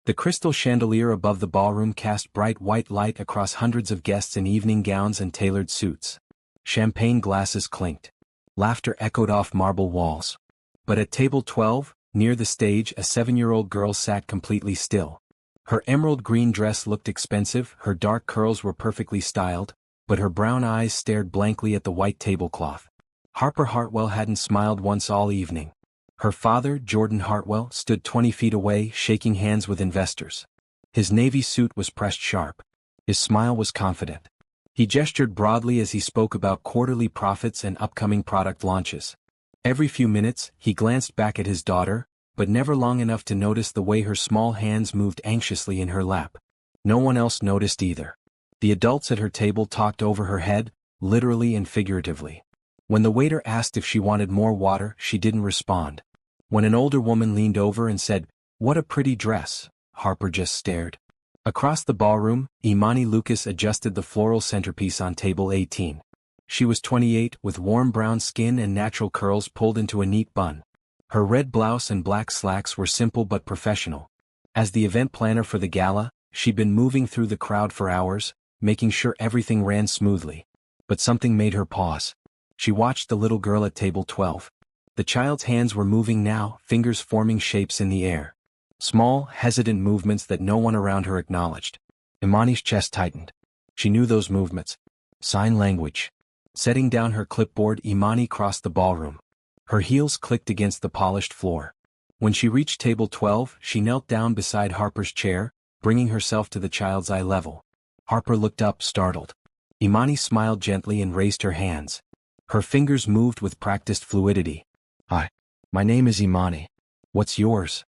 The crystal chandelier above the ballroom cast bright white light across hundreds of guests in evening gowns and tailored suits. Champagne glasses clinked. Laughter echoed off marble walls. But at table 12, near the stage, a 7-year-old girl sat completely still. Her emerald green dress looked expensive, her dark curls were perfectly styled, but her brown eyes stared blankly at the white tablecloth. Harper Hartwell hadn't smiled once all evening. Her father, Jordan Hartwell, stood 20 feet away, shaking hands with investors. His navy suit was pressed sharp. His smile was confident. He gestured broadly as he spoke about quarterly profits and upcoming product launches. Every few minutes, he glanced back at his daughter, but never long enough to notice the way her small hands moved anxiously in her lap. No one else noticed either. The adults at her table talked over her head, literally and figuratively. When the waiter asked if she wanted more water, she didn't respond. When an older woman leaned over and said, "What a pretty dress," Harper just stared. Across the ballroom, Imani Lucas adjusted the floral centerpiece on table 18. She was 28, with warm brown skin and natural curls pulled into a neat bun. Her red blouse and black slacks were simple but professional. As the event planner for the gala, she'd been moving through the crowd for hours, making sure everything ran smoothly. But something made her pause. She watched the little girl at table 12. The child's hands were moving now, fingers forming shapes in the air. Small, hesitant movements that no one around her acknowledged. Imani's chest tightened. She knew those movements. Sign language. Setting down her clipboard, Imani crossed the ballroom. Her heels clicked against the polished floor. When she reached table 12, she knelt down beside Harper's chair, bringing herself to the child's eye level. Harper looked up, startled. Imani smiled gently and raised her hands. Her fingers moved with practiced fluidity. "Hi. My name is Imani. What's yours?"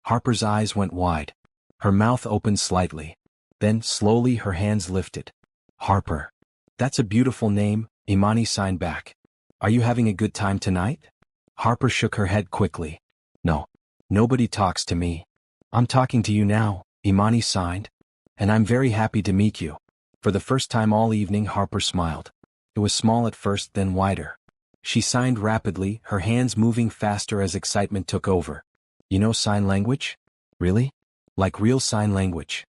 Harper's eyes went wide. Her mouth opened slightly. Then, slowly, her hands lifted. "Harper. That's a beautiful name," Imani signed back. "Are you having a good time tonight?" Harper shook her head quickly. "No. Nobody talks to me." "I'm talking to you now," Imani signed. "And I'm very happy to meet you." For the first time all evening, Harper smiled. It was small at first, then wider. She signed rapidly, her hands moving faster as excitement took over. "You know sign language? Really? Like real sign language?"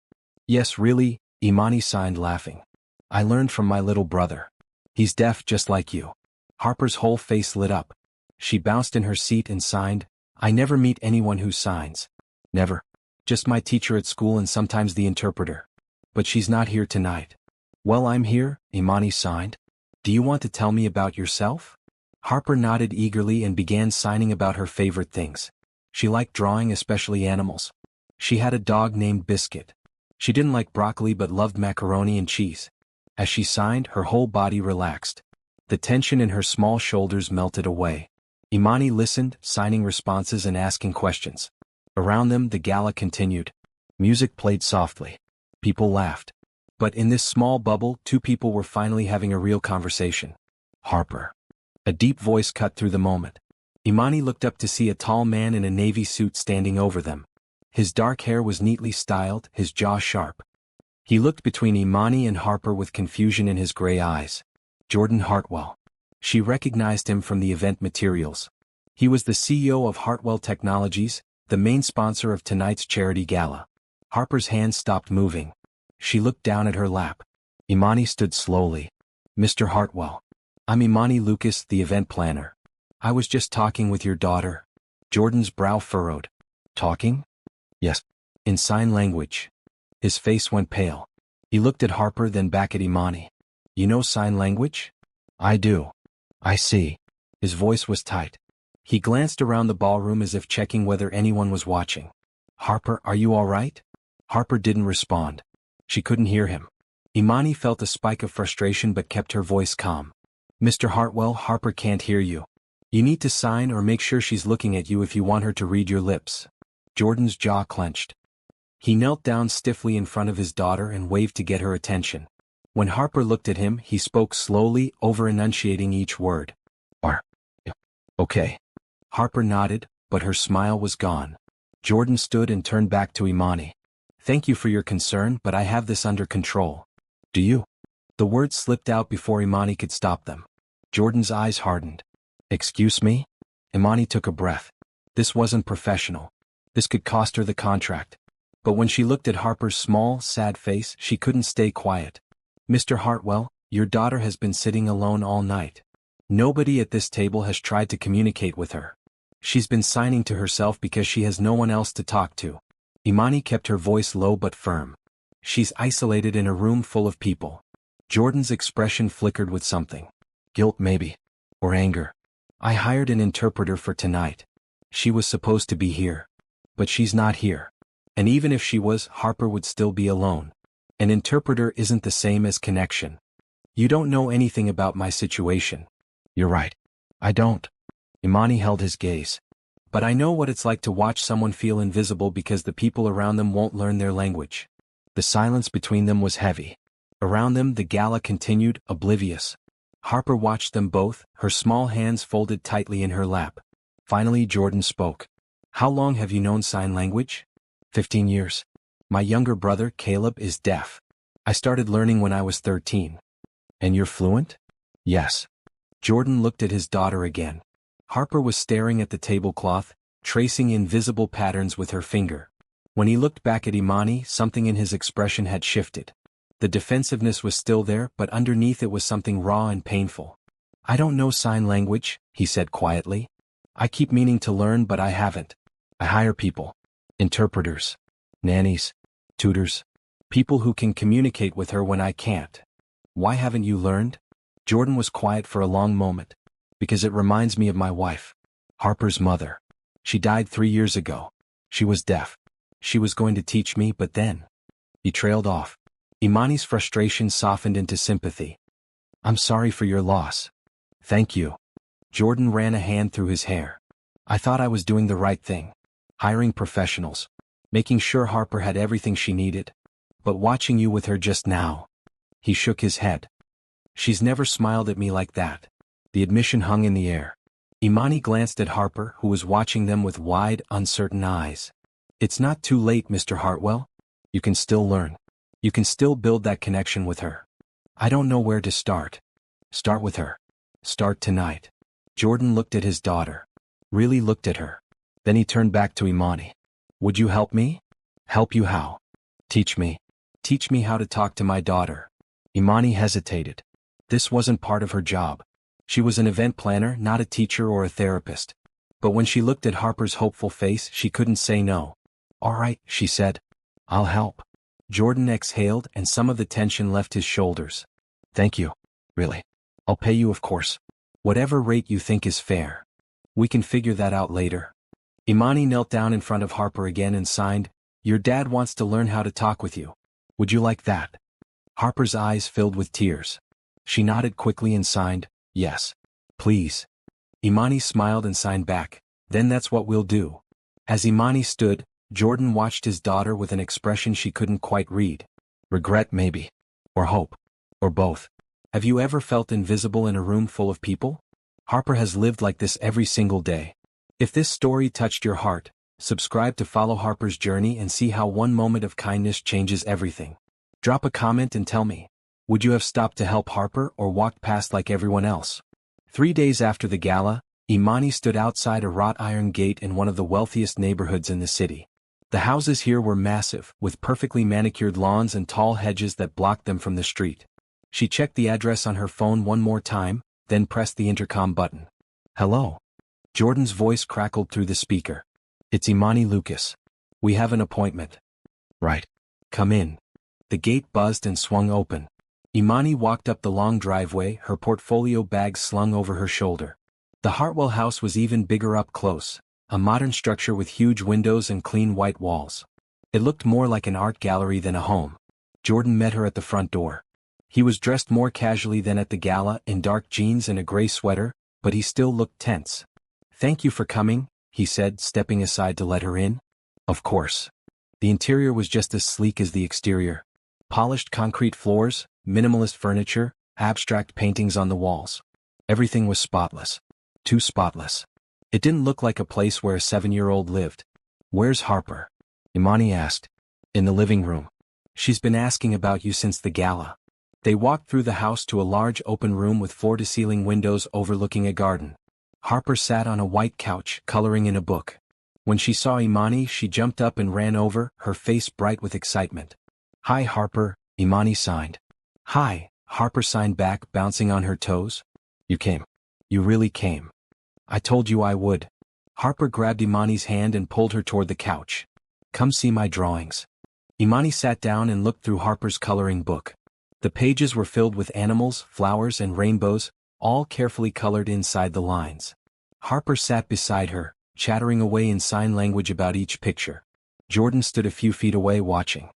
"Yes, really," Imani signed, laughing. "I learned from my little brother. He's deaf just like you." Harper's whole face lit up. She bounced in her seat and signed, "I never meet anyone who signs. Never. Just my teacher at school and sometimes the interpreter. But she's not here tonight." "Well, I'm here," Imani signed. "Do you want to tell me about yourself?" Harper nodded eagerly and began signing about her favorite things. She liked drawing, especially animals. She had a dog named Biscuit. She didn't like broccoli but loved macaroni and cheese. As she signed, her whole body relaxed. The tension in her small shoulders melted away. Imani listened, signing responses and asking questions. Around them, the gala continued. Music played softly. People laughed. But in this small bubble, two people were finally having a real conversation. Harper. A deep voice cut through the moment. Imani looked up to see a tall man in a navy suit standing over them. His dark hair was neatly styled, his jaw sharp. He looked between Imani and Harper with confusion in his gray eyes. Jordan Hartwell. She recognized him from the event materials. He was the CEO of Hartwell Technologies, the main sponsor of tonight's charity gala. Harper's hands stopped moving. She looked down at her lap. Imani stood slowly. "Mr. Hartwell. I'm Imani Lucas, the event planner. I was just talking with your daughter." Jordan's brow furrowed. "Talking?" "Yes. In sign language." His face went pale. He looked at Harper, then back at Imani. "You know sign language?" "I do." "I see." His voice was tight. He glanced around the ballroom as if checking whether anyone was watching. "Harper, are you all right?" Harper didn't respond. She couldn't hear him. Imani felt a spike of frustration but kept her voice calm. "Mr. Hartwell, Harper can't hear you. You need to sign or make sure she's looking at you if you want her to read your lips." Jordan's jaw clenched. He knelt down stiffly in front of his daughter and waved to get her attention. When Harper looked at him, he spoke slowly, over-enunciating each word. Okay. Harper nodded, but her smile was gone. Jordan stood and turned back to Imani. "Thank you for your concern, but I have this under control." "Do you?" The words slipped out before Imani could stop them. Jordan's eyes hardened. "Excuse me?" Imani took a breath. This wasn't professional. This could cost her the contract. But when she looked at Harper's small, sad face, she couldn't stay quiet. "Mr. Hartwell, your daughter has been sitting alone all night. Nobody at this table has tried to communicate with her. She's been signing to herself because she has no one else to talk to." Imani kept her voice low but firm. "She's isolated in a room full of people." Jordan's expression flickered with something. Guilt maybe. Or anger. "I hired an interpreter for tonight. She was supposed to be here. But she's not here. And even if she was, Harper would still be alone. An interpreter isn't the same as connection. You don't know anything about my situation." "You're right. I don't." Imani held his gaze. "But I know what it's like to watch someone feel invisible because the people around them won't learn their language." The silence between them was heavy. Around them the gala continued, oblivious. Harper watched them both, her small hands folded tightly in her lap. Finally Jordan spoke. "How long have you known sign language?" 15 years. My younger brother, Caleb, is deaf. I started learning when I was 13. "And you're fluent?" "Yes." Jordan looked at his daughter again. Harper was staring at the tablecloth, tracing invisible patterns with her finger. When he looked back at Imani, something in his expression had shifted. The defensiveness was still there, but underneath it was something raw and painful. "I don't know sign language," he said quietly. "I keep meaning to learn but I haven't. I hire people. Interpreters. Nannies. Tutors. People who can communicate with her when I can't." "Why haven't you learned?" Jordan was quiet for a long moment. "Because it reminds me of my wife. Harper's mother. She died 3 years ago. She was deaf. She was going to teach me, but then." He trailed off. Imani's frustration softened into sympathy. "I'm sorry for your loss." "Thank you." Jordan ran a hand through his hair. "I thought I was doing the right thing. Hiring professionals. Making sure Harper had everything she needed. But watching you with her just now." He shook his head. "She's never smiled at me like that." The admission hung in the air. Imani glanced at Harper, who was watching them with wide, uncertain eyes. "It's not too late, Mr. Hartwell. You can still learn. You can still build that connection with her." "I don't know where to start." "Start with her. Start tonight." Jordan looked at his daughter. Really looked at her. Then he turned back to Imani. "Would you help me?" "Help you how?" "Teach me. Teach me how to talk to my daughter." Imani hesitated. This wasn't part of her job. She was an event planner, not a teacher or a therapist. But when she looked at Harper's hopeful face, she couldn't say no. "All right," she said. "I'll help." Jordan exhaled and some of the tension left his shoulders. "Thank you. Really. I'll pay you, of course. Whatever rate you think is fair. We can figure that out later." Imani knelt down in front of Harper again and signed, "Your dad wants to learn how to talk with you. Would you like that?" Harper's eyes filled with tears. She nodded quickly and signed, "Yes. Please." Imani smiled and signed back, "Then that's what we'll do." As Imani stood, Jordan watched his daughter with an expression she couldn't quite read. Regret maybe. Or hope. Or both. Have you ever felt invisible in a room full of people? Harper has lived like this every single day. If this story touched your heart, subscribe to follow Harper's journey and see how one moment of kindness changes everything. Drop a comment and tell me, would you have stopped to help Harper or walked past like everyone else? 3 days after the gala, Imani stood outside a wrought iron gate in one of the wealthiest neighborhoods in the city. The houses here were massive, with perfectly manicured lawns and tall hedges that blocked them from the street. She checked the address on her phone one more time, then pressed the intercom button. "Hello." Jordan's voice crackled through the speaker. "It's Imani Lucas. We have an appointment." "Right. Come in." The gate buzzed and swung open. Imani walked up the long driveway, her portfolio bag slung over her shoulder. The Hartwell house was even bigger up close, a modern structure with huge windows and clean white walls. It looked more like an art gallery than a home. Jordan met her at the front door. He was dressed more casually than at the gala, in dark jeans and a gray sweater, but he still looked tense. "Thank you for coming," he said, stepping aside to let her in. "Of course." The interior was just as sleek as the exterior. Polished concrete floors, minimalist furniture, abstract paintings on the walls. Everything was spotless. Too spotless. It didn't look like a place where a 7-year-old lived. "Where's Harper?" Imani asked. "In the living room. She's been asking about you since the gala." They walked through the house to a large open room with floor-to-ceiling windows overlooking a garden. Harper sat on a white couch, coloring in a book. When she saw Imani, she jumped up and ran over, her face bright with excitement. "Hi, Harper," Imani signed. "Hi," Harper signed back, bouncing on her toes. "You came. You really came. I told you I would." Harper grabbed Imani's hand and pulled her toward the couch. "Come see my drawings." Imani sat down and looked through Harper's coloring book. The pages were filled with animals, flowers, and rainbows, all carefully colored inside the lines. Harper sat beside her, chattering away in sign language about each picture. Jordan stood a few feet away watching.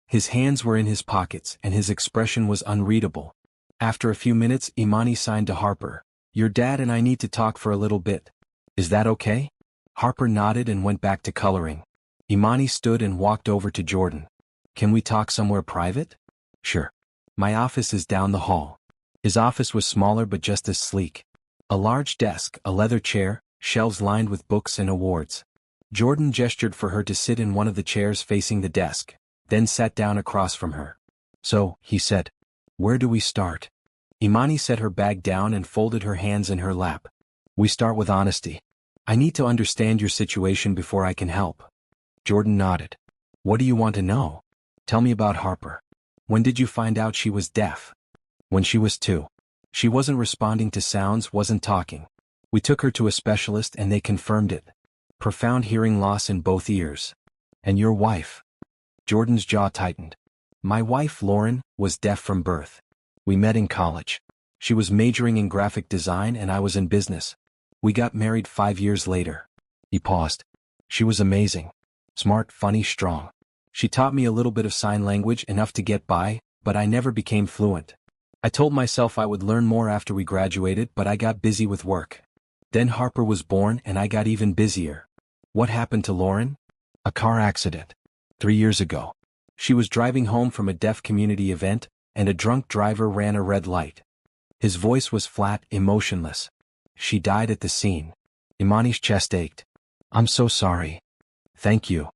His hands were in his pockets and his expression was unreadable. After a few minutes, Imani signed to Harper, "Your dad and I need to talk for a little bit. Is that okay?" Harper nodded and went back to coloring. Imani stood and walked over to Jordan. "Can we talk somewhere private?" "Sure. My office is down the hall." His office was smaller but just as sleek. A large desk, a leather chair, shelves lined with books and awards. Jordan gestured for her to sit in one of the chairs facing the desk, then sat down across from her. "So," he said, "where do we start?" Imani set her bag down and folded her hands in her lap. "We start with honesty. I need to understand your situation before I can help." Jordan nodded. "What do you want to know? Tell me about Harper. When did you find out she was deaf?" "When she was 2. She wasn't responding to sounds, wasn't talking. We took her to a specialist and they confirmed it. Profound hearing loss in both ears." "And your wife?" Jordan's jaw tightened. "My wife, Lauren, was deaf from birth. We met in college. She was majoring in graphic design and I was in business. We got married 5 years later." He paused. "She was amazing. Smart, funny, strong. She taught me a little bit of sign language, enough to get by, but I never became fluent. I told myself I would learn more after we graduated, but I got busy with work. Then Harper was born and I got even busier." "What happened to Lauren?" "A car accident. 3 years ago. She was driving home from a deaf community event, and a drunk driver ran a red light." His voice was flat, emotionless. "She died at the scene." Imani's chest ached. "I'm so sorry." "Thank you."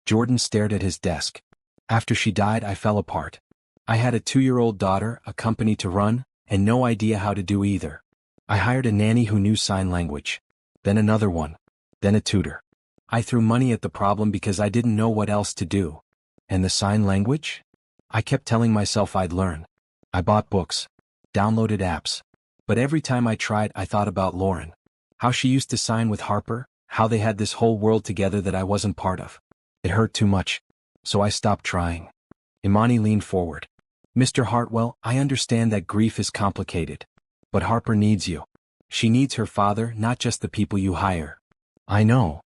Jordan stared at his desk. "After she died, I fell apart. I had a 2-year-old daughter, a company to run, and no idea how to do either. I hired a nanny who knew sign language. Then another one. Then a tutor. I threw money at the problem because I didn't know what else to do." "And the sign language?" "I kept telling myself I'd learn. I bought books. Downloaded apps. But every time I tried, I thought about Lauren. How she used to sign with Harper, how they had this whole world together that I wasn't part of. It hurt too much. So I stopped trying." Imani leaned forward. "Mr. Hartwell, I understand that grief is complicated. But Harper needs you. She needs her father, not just the people you hire." "I know."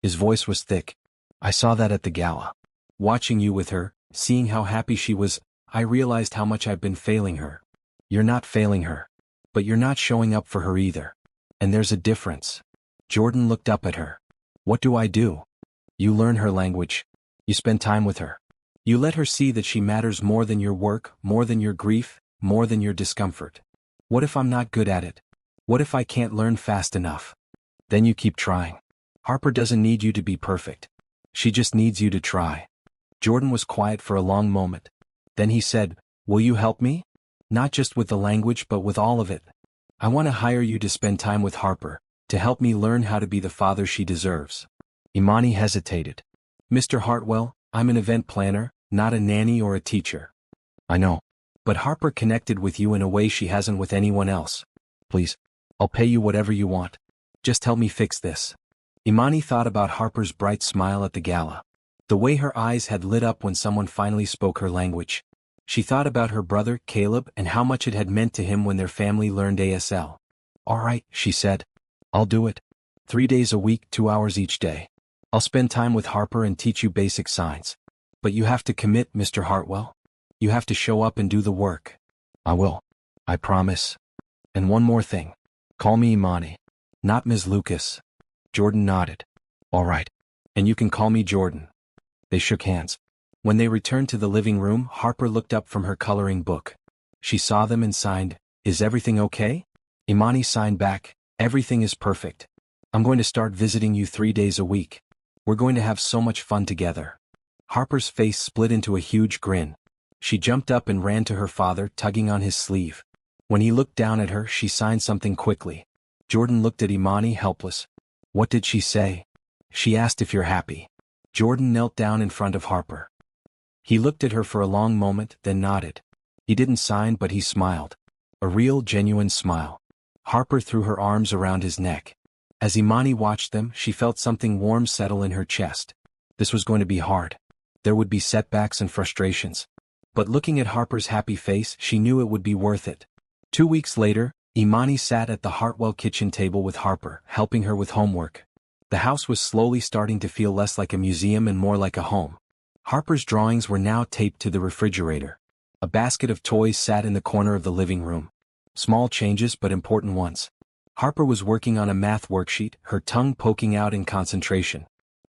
His voice was thick. "I saw that at the gala. Watching you with her, seeing how happy she was, I realized how much I've been failing her." "You're not failing her. But you're not showing up for her either. And there's a difference." Jordan looked up at her. "What do I do?" "You learn her language. You spend time with her. You let her see that she matters more than your work, more than your grief, more than your discomfort. What if I'm not good at it? What if I can't learn fast enough?" Then you keep trying. Harper doesn't need you to be perfect. She just needs you to try." Jordan was quiet for a long moment. Then he said, "Will you help me? Not just with the language but with all of it. I want to hire you to spend time with Harper, to help me learn how to be the father she deserves." Imani hesitated. "Mr. Hartwell, I'm an event planner, not a nanny or a teacher." "I know. But Harper connected with you in a way she hasn't with anyone else. Please, I'll pay you whatever you want. Just help me fix this." Imani thought about Harper's bright smile at the gala. The way her eyes had lit up when someone finally spoke her language. She thought about her brother, Caleb, and how much it had meant to him when their family learned ASL. "All right," she said. "I'll do it. 3 days a week, 2 hours each day. I'll spend time with Harper and teach you basic signs. But you have to commit, Mr. Hartwell. You have to show up and do the work." "I will. I promise. And one more thing. Call me Imani. Not Ms. Lucas." Jordan nodded. "All right. And you can call me Jordan." They shook hands. When they returned to the living room, Harper looked up from her coloring book. She saw them and signed, "Is everything okay?" Imani signed back, "Everything is perfect. I'm going to start visiting you 3 days a week. We're going to have so much fun together." Harper's face split into a huge grin. She jumped up and ran to her father, tugging on his sleeve. When he looked down at her, she signed something quickly. Jordan looked at Imani, helpless. "What did she say?" She asked if you're happy. Jordan knelt down in front of Harper. He looked at her for a long moment, then nodded. He didn't sign, but he smiled. A real, genuine smile. Harper threw her arms around his neck. As Imani watched them, she felt something warm settle in her chest. This was going to be hard. There would be setbacks and frustrations. But looking at Harper's happy face, she knew it would be worth it. 2 weeks later, Imani sat at the Hartwell kitchen table with Harper, helping her with homework. The house was slowly starting to feel less like a museum and more like a home. Harper's drawings were now taped to the refrigerator. A basket of toys sat in the corner of the living room. Small changes but important ones. Harper was working on a math worksheet, her tongue poking out in concentration.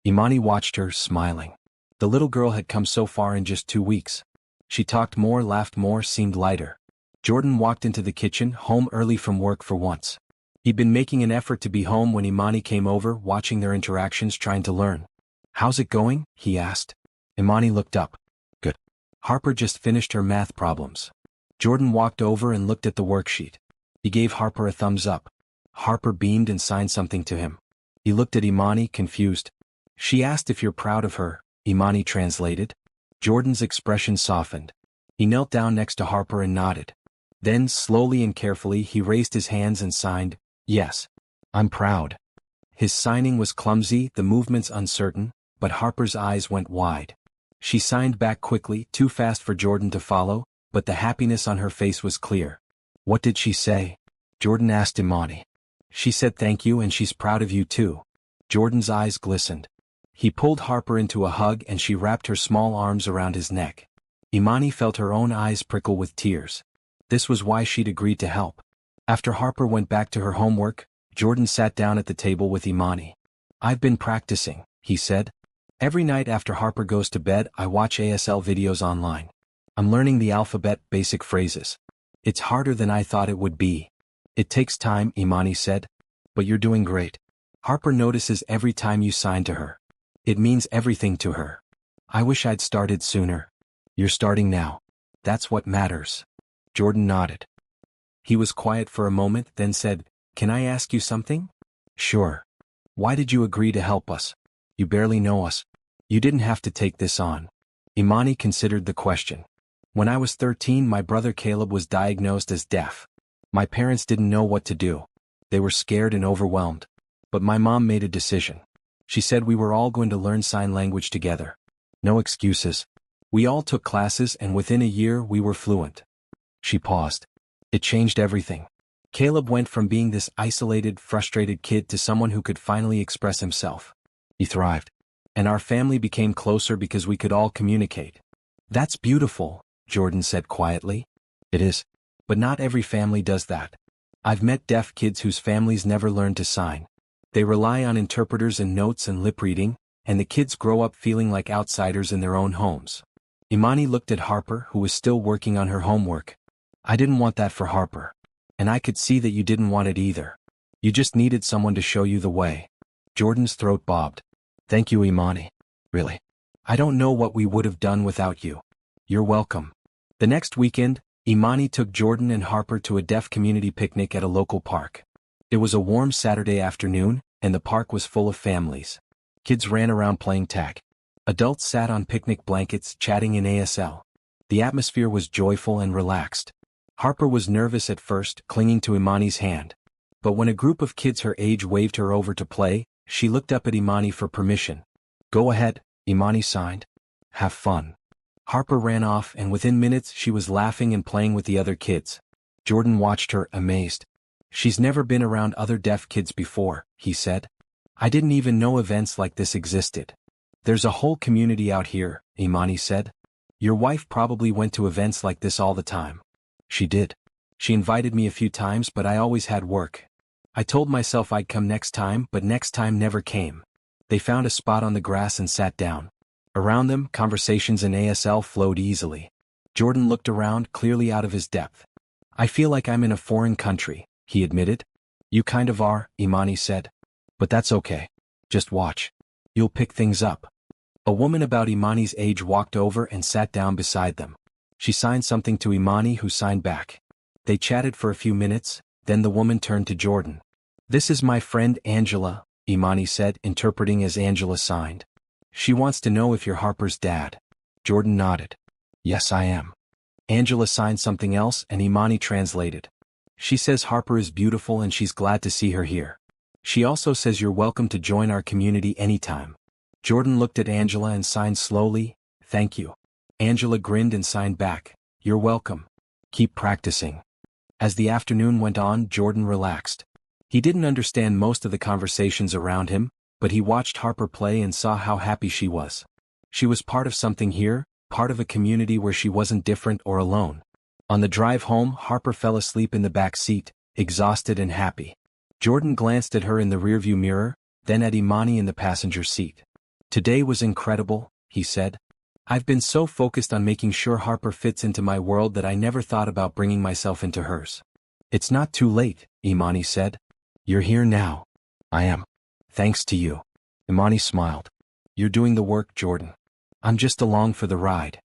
Imani watched her, smiling. The little girl had come so far in just 2 weeks. She talked more, laughed more, seemed lighter. Jordan walked into the kitchen, home early from work for once. He'd been making an effort to be home when Imani came over, watching their interactions, trying to learn. "How's it going?" he asked. Imani looked up. "Good." Harper just finished her math problems. Jordan walked over and looked at the worksheet. He gave Harper a thumbs up. Harper beamed and signed something to him. He looked at Imani, confused. "She asked if you're proud of her," Imani translated. Jordan's expression softened. He knelt down next to Harper and nodded. Then, slowly and carefully, he raised his hands and signed, "Yes, I'm proud." His signing was clumsy, the movements uncertain, but Harper's eyes went wide. She signed back quickly, too fast for Jordan to follow, but the happiness on her face was clear. "What did she say?" Jordan asked Imani. "She said thank you and she's proud of you too." Jordan's eyes glistened. He pulled Harper into a hug and she wrapped her small arms around his neck. Imani felt her own eyes prickle with tears. This was why she'd agreed to help. After Harper went back to her homework, Jordan sat down at the table with Imani. "I've been practicing," he said. "Every night after Harper goes to bed, I watch ASL videos online. I'm learning the alphabet, basic phrases. It's harder than I thought it would be." "It takes time," Imani said. "But you're doing great. Harper notices every time you sign to her. It means everything to her. I wish I'd started sooner." "You're starting now. That's what matters." Jordan nodded. He was quiet for a moment, then said, "Can I ask you something?" "Sure." "Why did you agree to help us? You barely know us. You didn't have to take this on." Imani considered the question. "When I was 13, my brother Caleb was diagnosed as deaf. My parents didn't know what to do. They were scared and overwhelmed. But my mom made a decision. She said we were all going to learn sign language together. No excuses. We all took classes and within a year we were fluent." She paused. "It changed everything. Caleb went from being this isolated, frustrated kid to someone who could finally express himself. He thrived. And our family became closer because we could all communicate." "That's beautiful," Jordan said quietly. "It is. But not every family does that. I've met deaf kids whose families never learned to sign. They rely on interpreters and notes and lip reading, and the kids grow up feeling like outsiders in their own homes." Imani looked at Harper, who was still working on her homework. "I didn't want that for Harper. And I could see that you didn't want it either. You just needed someone to show you the way." Jordan's throat bobbed. "Thank you, Imani. Really. I don't know what we would have done without you." "You're welcome." The next weekend, Imani took Jordan and Harper to a deaf community picnic at a local park. It was a warm Saturday afternoon, and the park was full of families. Kids ran around playing tag. Adults sat on picnic blankets, chatting in ASL. The atmosphere was joyful and relaxed. Harper was nervous at first, clinging to Imani's hand. But when a group of kids her age waved her over to play, she looked up at Imani for permission. "Go ahead," Imani signed. "Have fun." Harper ran off and within minutes she was laughing and playing with the other kids. Jordan watched her, amazed. "She's never been around other deaf kids before," he said. "I didn't even know events like this existed." "There's a whole community out here," Imani said. "Your wife probably went to events like this all the time." "She did. She invited me a few times but I always had work. I told myself I'd come next time but next time never came." They found a spot on the grass and sat down. Around them, conversations in ASL flowed easily. Jordan looked around, clearly out of his depth. "I feel like I'm in a foreign country," he admitted. "You kind of are," Imani said. "But that's okay. Just watch. You'll pick things up." A woman about Imani's age walked over and sat down beside them. She signed something to Imani, who signed back. They chatted for a few minutes, then the woman turned to Jordan. "This is my friend Angela," Imani said, interpreting as Angela signed. She wants to know if you're Harper's dad. Jordan nodded. Yes, I am. Angela signed something else and Imani translated. She says Harper is beautiful and she's glad to see her here. She also says you're welcome to join our community anytime. Jordan looked at Angela and signed slowly, thank you. Angela grinned and signed back, you're welcome. Keep practicing. As the afternoon went on, Jordan relaxed. He didn't understand most of the conversations around him, but he watched Harper play and saw how happy she was. She was part of something here, part of a community where she wasn't different or alone. On the drive home, Harper fell asleep in the back seat, exhausted and happy. Jordan glanced at her in the rearview mirror, then at Imani in the passenger seat. Today was incredible, he said. I've been so focused on making sure Harper fits into my world that I never thought about bringing myself into hers. It's not too late, Imani said. You're here now. I am. Thanks to you. Imani smiled. You're doing the work, Jordan. I'm just along for the ride.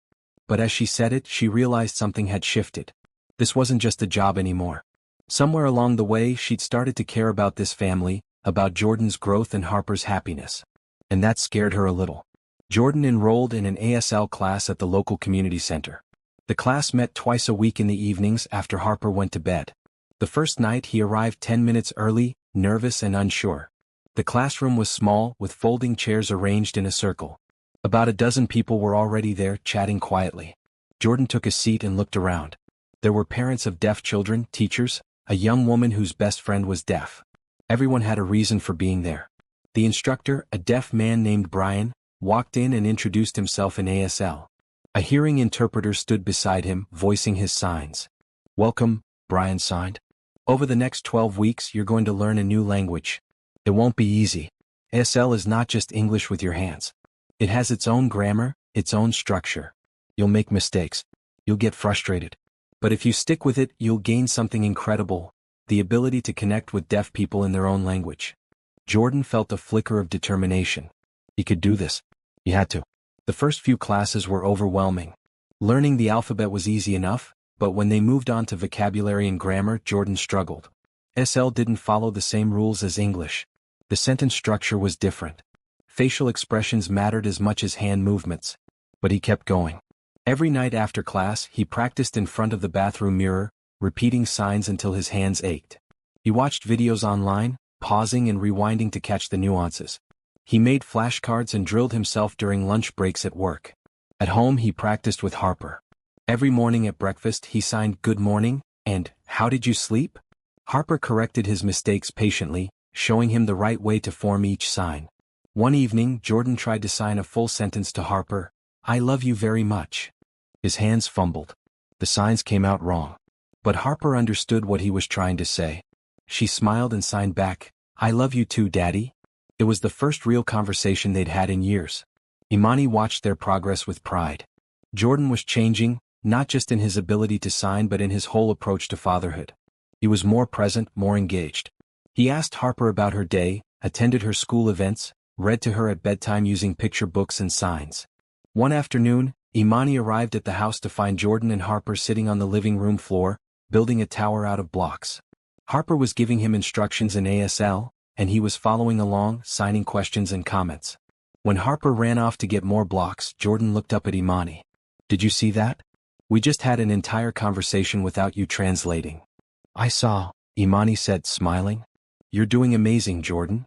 But as she said it, she realized something had shifted. This wasn't just a job anymore. Somewhere along the way, she'd started to care about this family, about Jordan's growth and Harper's happiness. And that scared her a little. Jordan enrolled in an ASL class at the local community center. The class met twice a week in the evenings after Harper went to bed. The first night he arrived 10 minutes early, nervous and unsure. The classroom was small, with folding chairs arranged in a circle. About a dozen people were already there, chatting quietly. Jordan took a seat and looked around. There were parents of deaf children, teachers, a young woman whose best friend was deaf. Everyone had a reason for being there. The instructor, a deaf man named Brian, walked in and introduced himself in ASL. A hearing interpreter stood beside him, voicing his signs. Welcome, Brian signed. Over the next 12 weeks you're going to learn a new language. It won't be easy. ASL is not just English with your hands. It has its own grammar, its own structure. You'll make mistakes. You'll get frustrated. But if you stick with it, you'll gain something incredible, the ability to connect with deaf people in their own language. Jordan felt a flicker of determination. He could do this. He had to. The first few classes were overwhelming. Learning the alphabet was easy enough, but when they moved on to vocabulary and grammar, Jordan struggled. SL didn't follow the same rules as English. The sentence structure was different. Facial expressions mattered as much as hand movements. But he kept going. Every night after class, he practiced in front of the bathroom mirror, repeating signs until his hands ached. He watched videos online, pausing and rewinding to catch the nuances. He made flashcards and drilled himself during lunch breaks at work. At home he practiced with Harper. Every morning at breakfast he signed "Good morning" and "How did you sleep?" Harper corrected his mistakes patiently, showing him the right way to form each sign. One evening Jordan tried to sign a full sentence to Harper, "I love you very much." His hands fumbled. The signs came out wrong. But Harper understood what he was trying to say. She smiled and signed back, "I love you too, Daddy." It was the first real conversation they'd had in years. Imani watched their progress with pride. Jordan was changing, not just in his ability to sign but in his whole approach to fatherhood. He was more present, more engaged. He asked Harper about her day, attended her school events, read to her at bedtime using picture books and signs. One afternoon, Imani arrived at the house to find Jordan and Harper sitting on the living room floor, building a tower out of blocks. Harper was giving him instructions in ASL, and he was following along, signing questions and comments. When Harper ran off to get more blocks, Jordan looked up at Imani. "Did you see that? We just had an entire conversation without you translating." "I saw," Imani said, smiling. "You're doing amazing, Jordan.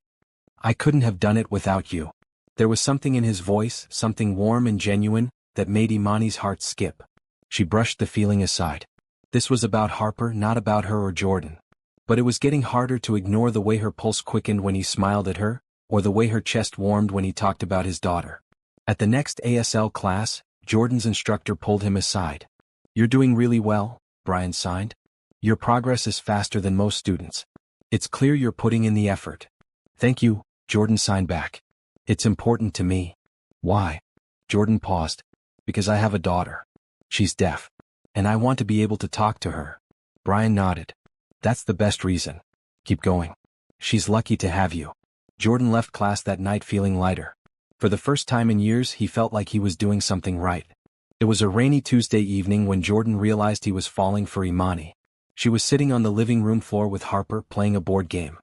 I couldn't have done it without you." There was something in his voice, something warm and genuine, that made Imani's heart skip. She brushed the feeling aside. This was about Harper, not about her or Jordan. But it was getting harder to ignore the way her pulse quickened when he smiled at her, or the way her chest warmed when he talked about his daughter. At the next ASL class, Jordan's instructor pulled him aside. "You're doing really well," Brian signed. "Your progress is faster than most students. It's clear you're putting in the effort." "Thank you," Jordan signed back. "It's important to me." "Why?" Jordan paused. "Because I have a daughter. She's deaf. And I want to be able to talk to her." Brian nodded. "That's the best reason. Keep going. She's lucky to have you." Jordan left class that night feeling lighter. For the first time in years he felt like he was doing something right. It was a rainy Tuesday evening when Jordan realized he was falling for Imani. She was sitting on the living room floor with Harper playing a board game.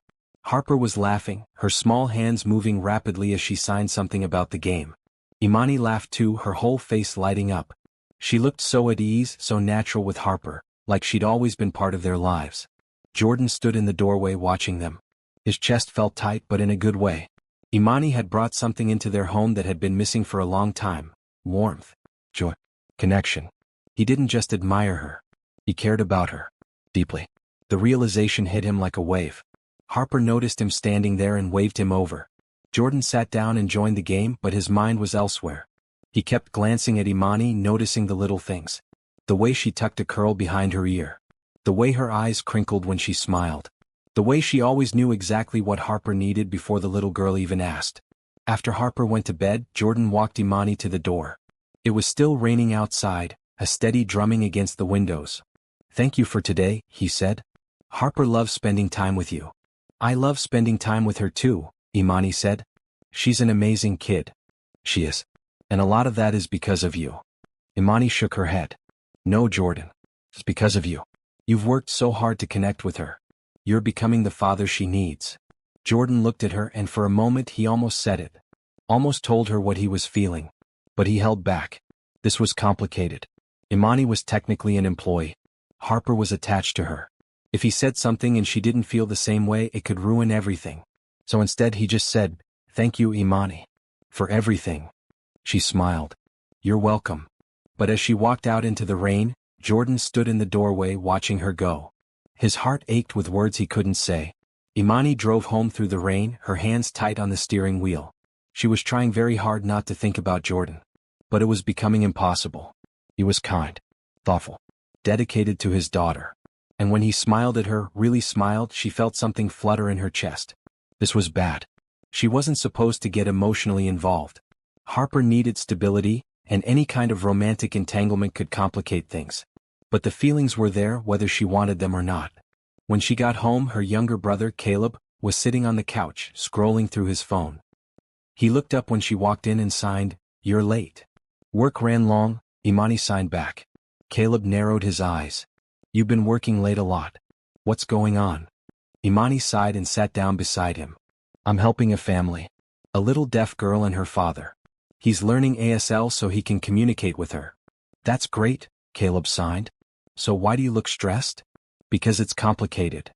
Harper was laughing, her small hands moving rapidly as she signed something about the game. Imani laughed too, her whole face lighting up. She looked so at ease, so natural with Harper, like she'd always been part of their lives. Jordan stood in the doorway watching them. His chest felt tight, but in a good way. Imani had brought something into their home that had been missing for a long time: warmth, joy, connection. He didn't just admire her. He cared about her. Deeply. The realization hit him like a wave. Harper noticed him standing there and waved him over. Jordan sat down and joined the game, but his mind was elsewhere. He kept glancing at Imani, noticing the little things. The way she tucked a curl behind her ear. The way her eyes crinkled when she smiled. The way she always knew exactly what Harper needed before the little girl even asked. After Harper went to bed, Jordan walked Imani to the door. It was still raining outside, a steady drumming against the windows. "Thank you for today," he said. "Harper loves spending time with you." "I love spending time with her too," Imani said. "She's an amazing kid." "She is. And a lot of that is because of you." Imani shook her head. "No, Jordan. It's because of you. You've worked so hard to connect with her. You're becoming the father she needs." Jordan looked at her and for a moment he almost said it. Almost told her what he was feeling. But he held back. This was complicated. Imani was technically an employee. Harper was attached to her. If he said something and she didn't feel the same way, it could ruin everything. So instead he just said, "Thank you, Imani. For everything." She smiled. "You're welcome." But as she walked out into the rain, Jordan stood in the doorway watching her go. His heart ached with words he couldn't say. Imani drove home through the rain, her hands tight on the steering wheel. She was trying very hard not to think about Jordan. But it was becoming impossible. He was kind, thoughtful, dedicated to his daughter. And when he smiled at her, really smiled, she felt something flutter in her chest. This was bad. She wasn't supposed to get emotionally involved. Harper needed stability, and any kind of romantic entanglement could complicate things. But the feelings were there whether she wanted them or not. When she got home, her younger brother, Caleb, was sitting on the couch, scrolling through his phone. He looked up when she walked in and signed, "You're late." "Work ran long," Imani signed back. Caleb narrowed his eyes. "You've been working late a lot. What's going on?" Imani sighed and sat down beside him. "I'm helping a family. A little deaf girl and her father. He's learning ASL so he can communicate with her." "That's great," Caleb signed. "So why do you look stressed?" "Because it's complicated."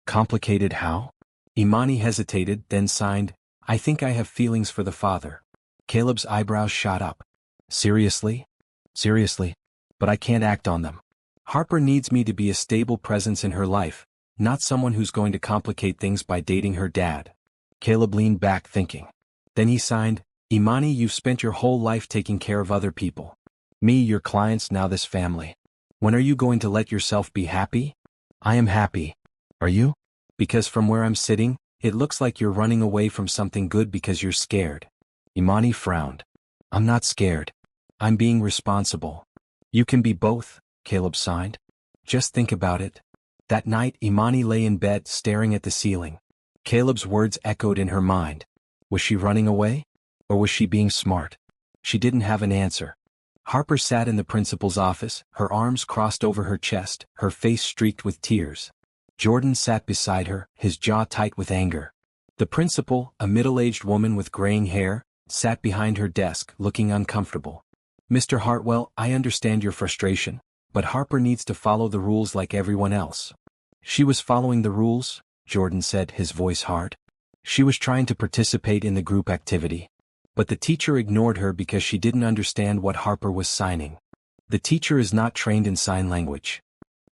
"Complicated how?" Imani hesitated, then signed, "I think I have feelings for the father." Caleb's eyebrows shot up. "Seriously?" "Seriously. But I can't act on them. Harper needs me to be a stable presence in her life, not someone who's going to complicate things by dating her dad." Caleb leaned back thinking. Then he signed, "Imani, you've spent your whole life taking care of other people. Me, your clients, now this family. When are you going to let yourself be happy?" "I am happy." "Are you?" "Because from where I'm sitting, it looks like you're running away from something good because you're scared." Imani frowned. "I'm not scared. I'm being responsible." "You can be both," Caleb signed. "Just think about it." That night, Imani lay in bed staring at the ceiling. Caleb's words echoed in her mind. Was she running away? Or was she being smart? She didn't have an answer. Harper sat in the principal's office, her arms crossed over her chest, her face streaked with tears. Jordan sat beside her, his jaw tight with anger. The principal, a middle-aged woman with graying hair, sat behind her desk, looking uncomfortable. "Mr. Hartwell, I understand your frustration, but Harper needs to follow the rules like everyone else." "She was following the rules," Jordan said, his voice hard. "She was trying to participate in the group activity. But the teacher ignored her because she didn't understand what Harper was signing. The teacher is not trained in sign language."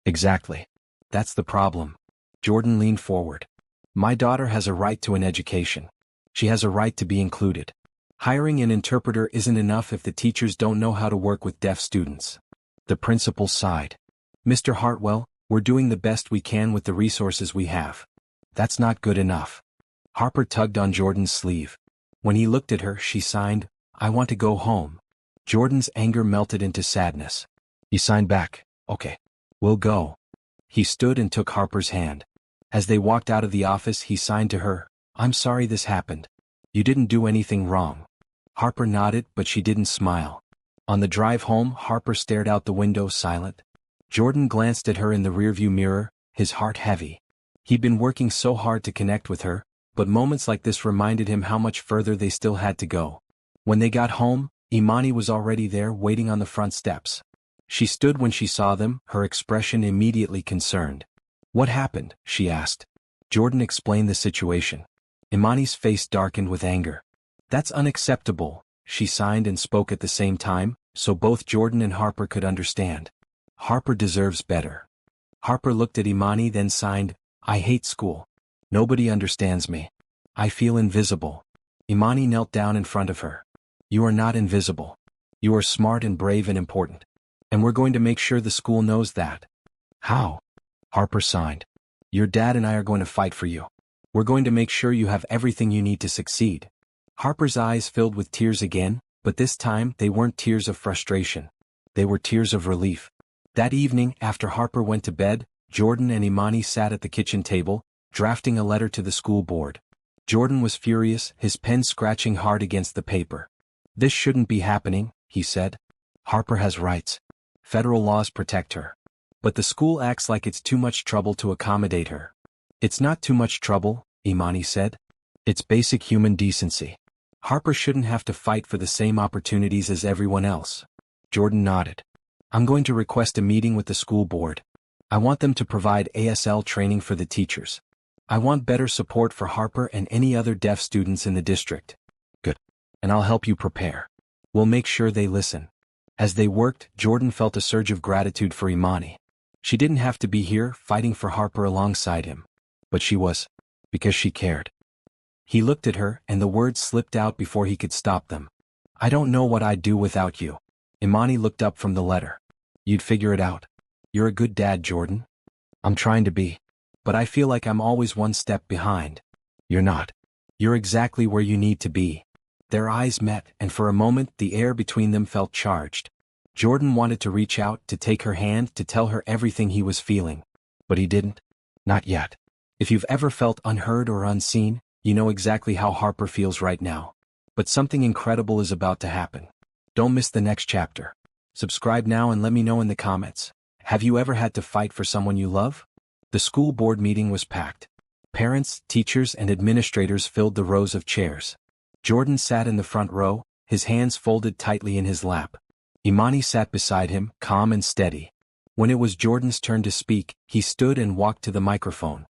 "Exactly. That's the problem." Jordan leaned forward. "My daughter has a right to an education. She has a right to be included. Hiring an interpreter isn't enough if the teachers don't know how to work with deaf students." The principal sighed. "Mr. Hartwell, we're doing the best we can with the resources we have. That's not good enough." Harper tugged on Jordan's sleeve. When he looked at her, she signed, "I want to go home." Jordan's anger melted into sadness. He signed back, "Okay. We'll go." He stood and took Harper's hand. As they walked out of the office, he signed to her, "I'm sorry this happened. You didn't do anything wrong." Harper nodded, but she didn't smile. On the drive home, Harper stared out the window, silent. Jordan glanced at her in the rearview mirror, his heart heavy. He'd been working so hard to connect with her, But moments like this reminded him how much further they still had to go. When they got home, Imani was already there waiting on the front steps. She stood when she saw them, her expression immediately concerned. "What happened?" she asked. Jordan explained the situation. Imani's face darkened with anger. "That's unacceptable," she signed and spoke at the same time, so both Jordan and Harper could understand. "Harper deserves better." Harper looked at Imani then signed, "I hate school. Nobody understands me. I feel invisible." Imani knelt down in front of her. "You are not invisible. You are smart and brave and important. And we're going to make sure the school knows that." "How?" Harper signed. "Your dad and I are going to fight for you. We're going to make sure you have everything you need to succeed." Harper's eyes filled with tears again, but this time they weren't tears of frustration. They were tears of relief. That evening, after Harper went to bed, Jordan and Imani sat at the kitchen table, drafting a letter to the school board. Jordan was furious, his pen scratching hard against the paper. "This shouldn't be happening," he said. "Harper has rights. Federal laws protect her. But the school acts like it's too much trouble to accommodate her." "It's not too much trouble," Imani said. "It's basic human decency. Harper shouldn't have to fight for the same opportunities as everyone else." Jordan nodded. "I'm going to request a meeting with the school board. I want them to provide ASL training for the teachers. I want better support for Harper and any other deaf students in the district." "Good. And I'll help you prepare. We'll make sure they listen." As they worked, Jordan felt a surge of gratitude for Imani. She didn't have to be here, fighting for Harper alongside him. But she was. Because she cared. He looked at her, and the words slipped out before he could stop them. "I don't know what I'd do without you." Imani looked up from the letter. "You'd figure it out. You're a good dad, Jordan." "I'm trying to be. But I feel like I'm always one step behind." "You're not. You're exactly where you need to be." Their eyes met, and for a moment the air between them felt charged. Jordan wanted to reach out, to take her hand, to tell her everything he was feeling. But he didn't. Not yet. If you've ever felt unheard or unseen, you know exactly how Harper feels right now. But something incredible is about to happen. Don't miss the next chapter. Subscribe now and let me know in the comments. Have you ever had to fight for someone you love? The school board meeting was packed. Parents, teachers, and administrators filled the rows of chairs. Jordan sat in the front row, his hands folded tightly in his lap. Imani sat beside him, calm and steady. When it was Jordan's turn to speak, he stood and walked to the microphone.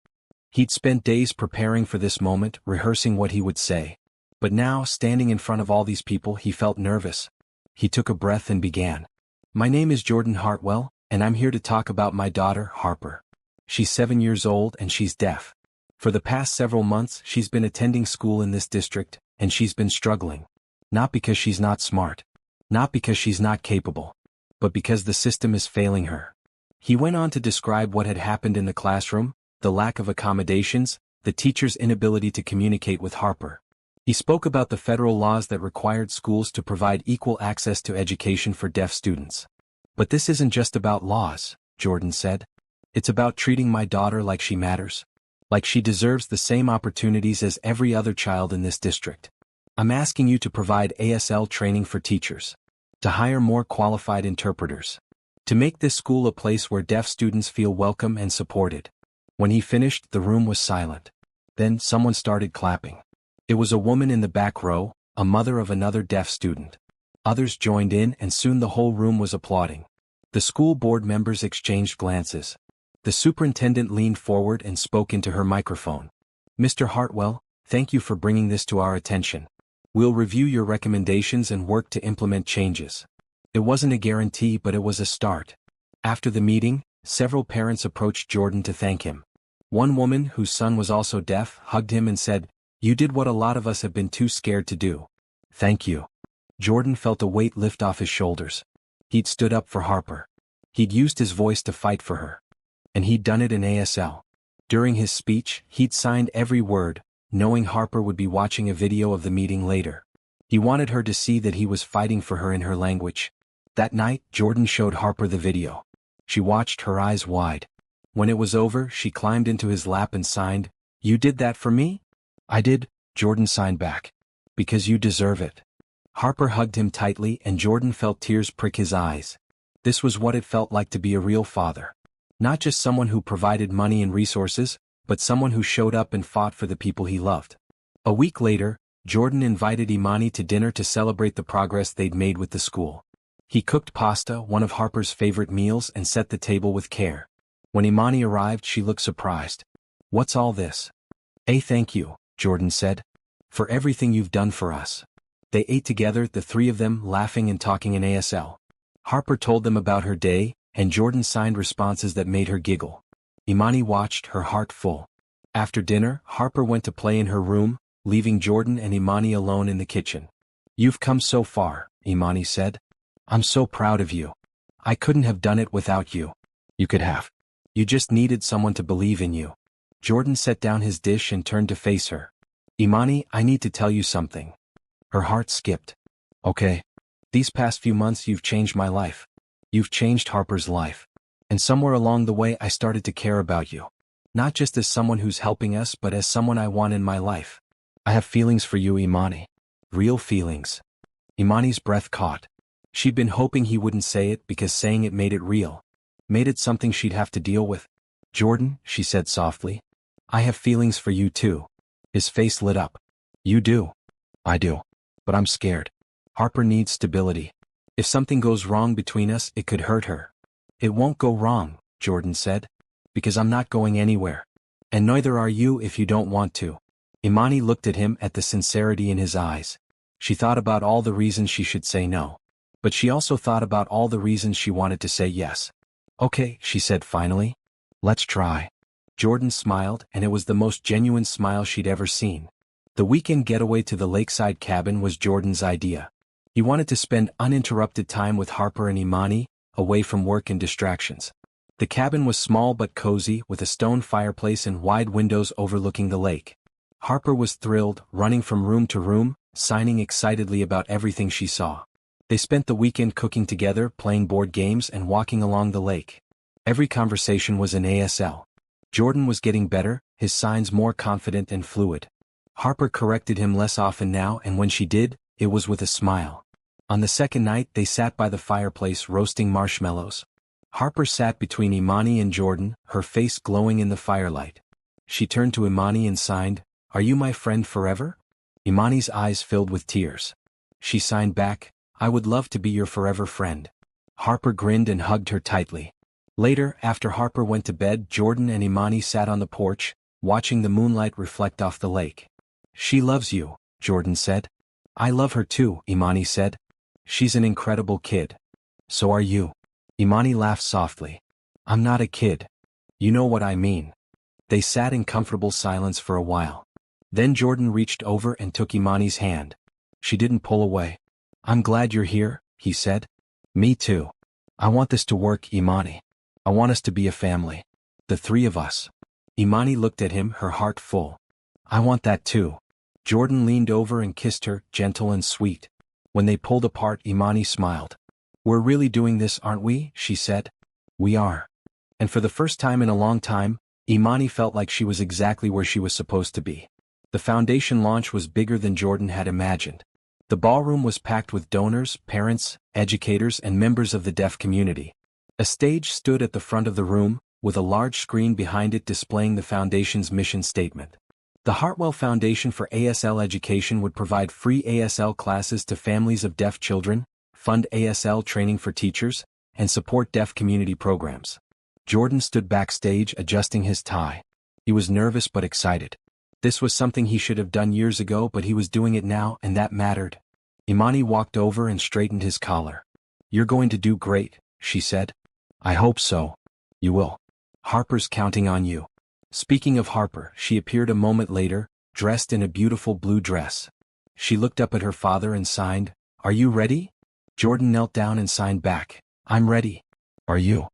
He'd spent days preparing for this moment, rehearsing what he would say. But now, standing in front of all these people, he felt nervous. He took a breath and began. "My name is Jordan Hartwell, and I'm here to talk about my daughter, Harper. She's 7 years old and she's deaf. For the past several months, she's been attending school in this district, and she's been struggling. Not because she's not smart. Not because she's not capable. But because the system is failing her." He went on to describe what had happened in the classroom, the lack of accommodations, the teacher's inability to communicate with Harper. He spoke about the federal laws that required schools to provide equal access to education for deaf students. "But this isn't just about laws," Jordan said. "It's about treating my daughter like she matters. Like she deserves the same opportunities as every other child in this district. I'm asking you to provide ASL training for teachers. To hire more qualified interpreters. To make this school a place where deaf students feel welcome and supported." When he finished, the room was silent. Then someone started clapping. It was a woman in the back row, a mother of another deaf student. Others joined in, and soon the whole room was applauding. The school board members exchanged glances. The superintendent leaned forward and spoke into her microphone. "Mr. Hartwell, thank you for bringing this to our attention. We'll review your recommendations and work to implement changes." It wasn't a guarantee, but it was a start. After the meeting, several parents approached Jordan to thank him. One woman, whose son was also deaf, hugged him and said, "You did what a lot of us have been too scared to do. Thank you." Jordan felt a weight lift off his shoulders. He'd stood up for Harper. He'd used his voice to fight for her. And he'd done it in ASL. During his speech, he'd signed every word, knowing Harper would be watching a video of the meeting later. He wanted her to see that he was fighting for her in her language. That night, Jordan showed Harper the video. She watched, her eyes wide. When it was over, she climbed into his lap and signed, "You did that for me?" "I did," Jordan signed back. "Because you deserve it." Harper hugged him tightly, and Jordan felt tears prick his eyes. This was what it felt like to be a real father. Not just someone who provided money and resources, but someone who showed up and fought for the people he loved. A week later, Jordan invited Imani to dinner to celebrate the progress they'd made with the school. He cooked pasta, one of Harper's favorite meals, and set the table with care. When Imani arrived, she looked surprised. "What's all this?" Thank you," Jordan said. "For everything you've done for us." They ate together, the three of them, laughing and talking in ASL. Harper told them about her day, and Jordan signed responses that made her giggle. Imani watched, her heart full. After dinner, Harper went to play in her room, leaving Jordan and Imani alone in the kitchen. "You've come so far," Imani said. "I'm so proud of you. I couldn't have done it without you." "You could have. You just needed someone to believe in you." Jordan set down his dish and turned to face her. "Imani, I need to tell you something." Her heart skipped. "Okay. These past few months you've changed my life. You've changed Harper's life. And somewhere along the way I started to care about you. Not just as someone who's helping us, but as someone I want in my life. I have feelings for you, Imani. Real feelings." Imani's breath caught. She'd been hoping he wouldn't say it because saying it made it real. Made it something she'd have to deal with. "Jordan," she said softly, "I have feelings for you too." His face lit up. "You do?" "I do. But I'm scared. Harper needs stability. If something goes wrong between us, it could hurt her." "It won't go wrong," Jordan said. "Because I'm not going anywhere. And neither are you if you don't want to." Imani looked at him, at the sincerity in his eyes. She thought about all the reasons she should say no. But she also thought about all the reasons she wanted to say yes. "Okay," she said finally. "Let's try." Jordan smiled, and it was the most genuine smile she'd ever seen. The weekend getaway to the lakeside cabin was Jordan's idea. He wanted to spend uninterrupted time with Harper and Imani, away from work and distractions. The cabin was small but cozy, with a stone fireplace and wide windows overlooking the lake. Harper was thrilled, running from room to room, signing excitedly about everything she saw. They spent the weekend cooking together, playing board games and walking along the lake. Every conversation was in ASL. Jordan was getting better, his signs more confident and fluid. Harper corrected him less often now, and when she did, it was with a smile. On the second night, they sat by the fireplace roasting marshmallows. Harper sat between Imani and Jordan, her face glowing in the firelight. She turned to Imani and signed, "Are you my friend forever?" Imani's eyes filled with tears. She signed back, "I would love to be your forever friend." Harper grinned and hugged her tightly. Later, after Harper went to bed, Jordan and Imani sat on the porch, watching the moonlight reflect off the lake. "She loves you," Jordan said. "I love her too," Imani said. "She's an incredible kid." "So are you." Imani laughed softly. "I'm not a kid. You know what I mean." They sat in comfortable silence for a while. Then Jordan reached over and took Imani's hand. She didn't pull away. "I'm glad you're here," he said. "Me too. I want this to work, Imani. I want us to be a family. The three of us." Imani looked at him, her heart full. "I want that too." Jordan leaned over and kissed her, gentle and sweet. When they pulled apart, Imani smiled. "We're really doing this, aren't we?" she said. "We are." And for the first time in a long time, Imani felt like she was exactly where she was supposed to be. The foundation launch was bigger than Jordan had imagined. The ballroom was packed with donors, parents, educators, and members of the deaf community. A stage stood at the front of the room, with a large screen behind it displaying the foundation's mission statement. The Hartwell Foundation for ASL Education would provide free ASL classes to families of deaf children, fund ASL training for teachers, and support deaf community programs. Jordan stood backstage adjusting his tie. He was nervous but excited. This was something he should have done years ago, but he was doing it now, and that mattered. Imani walked over and straightened his collar. "You're going to do great," she said. "I hope so." "You will. Harper's counting on you." Speaking of Harper, she appeared a moment later, dressed in a beautiful blue dress. She looked up at her father and signed, "Are you ready?" Jordan knelt down and signed back, "I'm ready." "Are you?"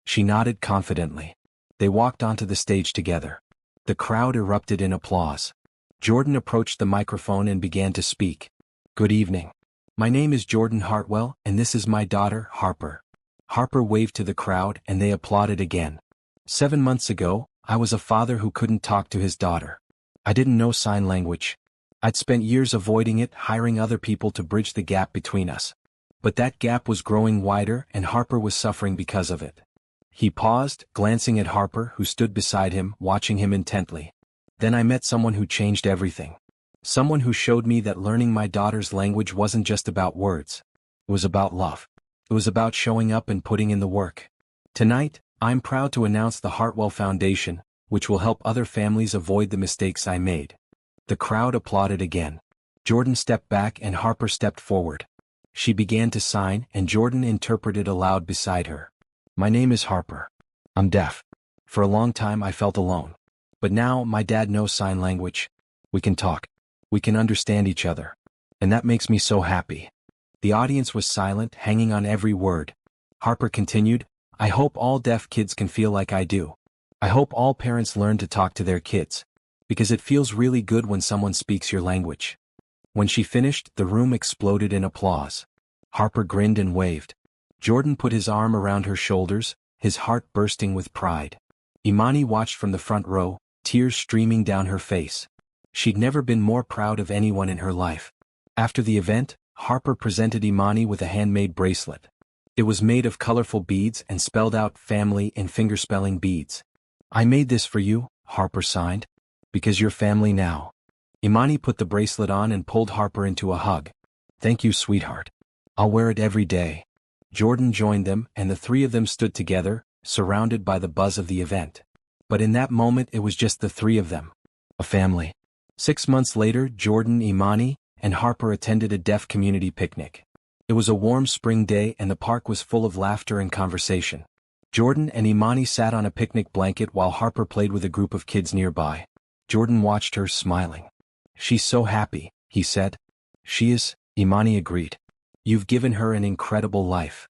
She nodded confidently. They walked onto the stage together. The crowd erupted in applause. Jordan approached the microphone and began to speak. "Good evening. My name is Jordan Hartwell, and this is my daughter, Harper." Harper waved to the crowd, and they applauded again. 7 months ago, I was a father who couldn't talk to his daughter. I didn't know sign language. I'd spent years avoiding it, hiring other people to bridge the gap between us. But that gap was growing wider, and Harper was suffering because of it. He paused, glancing at Harper, who stood beside him, watching him intently. Then I met someone who changed everything. Someone who showed me that learning my daughter's language wasn't just about words. It was about love. It was about showing up and putting in the work. Tonight, I'm proud to announce the Hartwell Foundation, which will help other families avoid the mistakes I made. The crowd applauded again. Jordan stepped back and Harper stepped forward. She began to sign and Jordan interpreted aloud beside her. My name is Harper. I'm deaf. For a long time I felt alone. But now my dad knows sign language. We can talk. We can understand each other. And that makes me so happy. The audience was silent, hanging on every word. Harper continued, I hope all deaf kids can feel like I do. I hope all parents learn to talk to their kids. Because it feels really good when someone speaks your language. When she finished, the room exploded in applause. Harper grinned and waved. Jordan put his arm around her shoulders, his heart bursting with pride. Imani watched from the front row, tears streaming down her face. She'd never been more proud of anyone in her life. After the event, Harper presented Imani with a handmade bracelet. It was made of colorful beads and spelled out family in fingerspelling beads. I made this for you, Harper signed. Because you're family now. Imani put the bracelet on and pulled Harper into a hug. Thank you, sweetheart. I'll wear it every day. Jordan joined them and the three of them stood together, surrounded by the buzz of the event. But in that moment it was just the three of them. A family. 6 months later, Jordan, Imani, and Harper attended a deaf community picnic. It was a warm spring day and the park was full of laughter and conversation. Jordan and Imani sat on a picnic blanket while Harper played with a group of kids nearby. Jordan watched her, smiling. She's so happy, he said. She is, Imani agreed. You've given her an incredible life.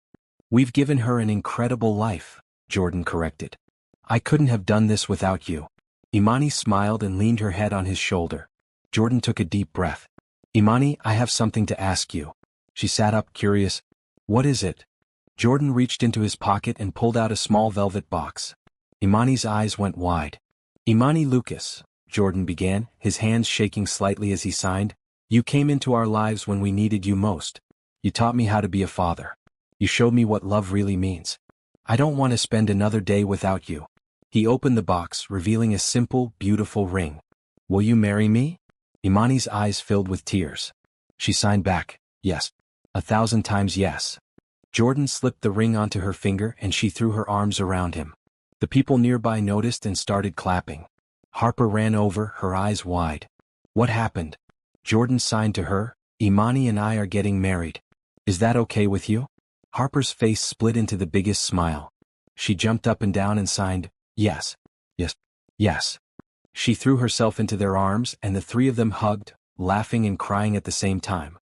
We've given her an incredible life, Jordan corrected. I couldn't have done this without you. Imani smiled and leaned her head on his shoulder. Jordan took a deep breath. Imani, I have something to ask you. She sat up, curious. What is it? Jordan reached into his pocket and pulled out a small velvet box. Imani's eyes went wide. Imani Lucas, Jordan began, his hands shaking slightly as he signed. You came into our lives when we needed you most. You taught me how to be a father. You showed me what love really means. I don't want to spend another day without you. He opened the box, revealing a simple, beautiful ring. Will you marry me? Imani's eyes filled with tears. She signed back, yes. 1,000 times yes. Jordan slipped the ring onto her finger and she threw her arms around him. The people nearby noticed and started clapping. Harper ran over, her eyes wide. What happened? Jordan signed to her, Imani and I are getting married. Is that okay with you? Harper's face split into the biggest smile. She jumped up and down and signed, yes, yes, yes. She threw herself into their arms and the three of them hugged, laughing and crying at the same time.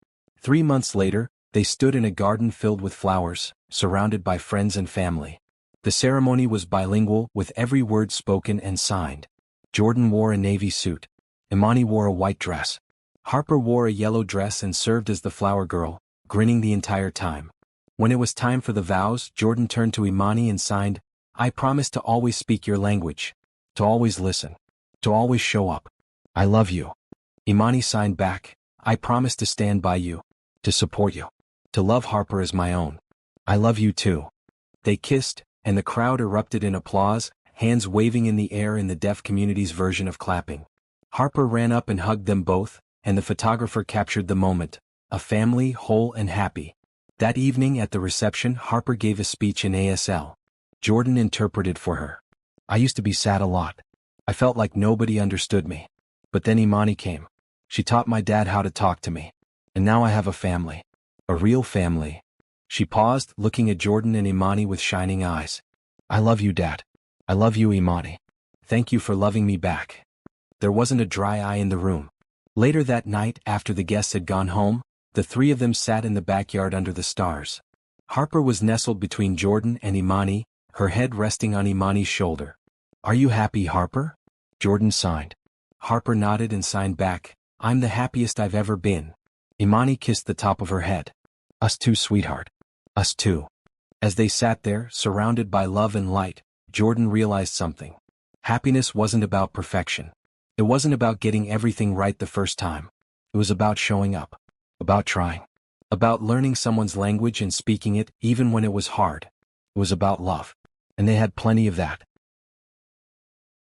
3 months later, they stood in a garden filled with flowers, surrounded by friends and family. The ceremony was bilingual, with every word spoken and signed. Jordan wore a navy suit. Imani wore a white dress. Harper wore a yellow dress and served as the flower girl, grinning the entire time. When it was time for the vows, Jordan turned to Imani and signed, I promise to always speak your language. To always listen. To always show up. I love you. Imani signed back, I promise to stand by you. To support you. To love Harper as my own. I love you too. They kissed, and the crowd erupted in applause, hands waving in the air in the deaf community's version of clapping. Harper ran up and hugged them both, and the photographer captured the moment, a family whole and happy. That evening at the reception, Harper gave a speech in ASL. Jordan interpreted for her. I used to be sad a lot. I felt like nobody understood me. But then Imani came. She taught my dad how to talk to me. And now I have a family. A real family. She paused, looking at Jordan and Imani with shining eyes. I love you, Dad. I love you, Imani. Thank you for loving me back. There wasn't a dry eye in the room. Later that night, after the guests had gone home, the three of them sat in the backyard under the stars. Harper was nestled between Jordan and Imani, her head resting on Imani's shoulder. Are you happy, Harper? Jordan signed. Harper nodded and signed back, I'm the happiest I've ever been. Imani kissed the top of her head. Us too, sweetheart. Us too. As they sat there, surrounded by love and light, Jordan realized something. Happiness wasn't about perfection. It wasn't about getting everything right the first time. It was about showing up. About trying. About learning someone's language and speaking it even when it was hard. It was about love. and they had plenty of that.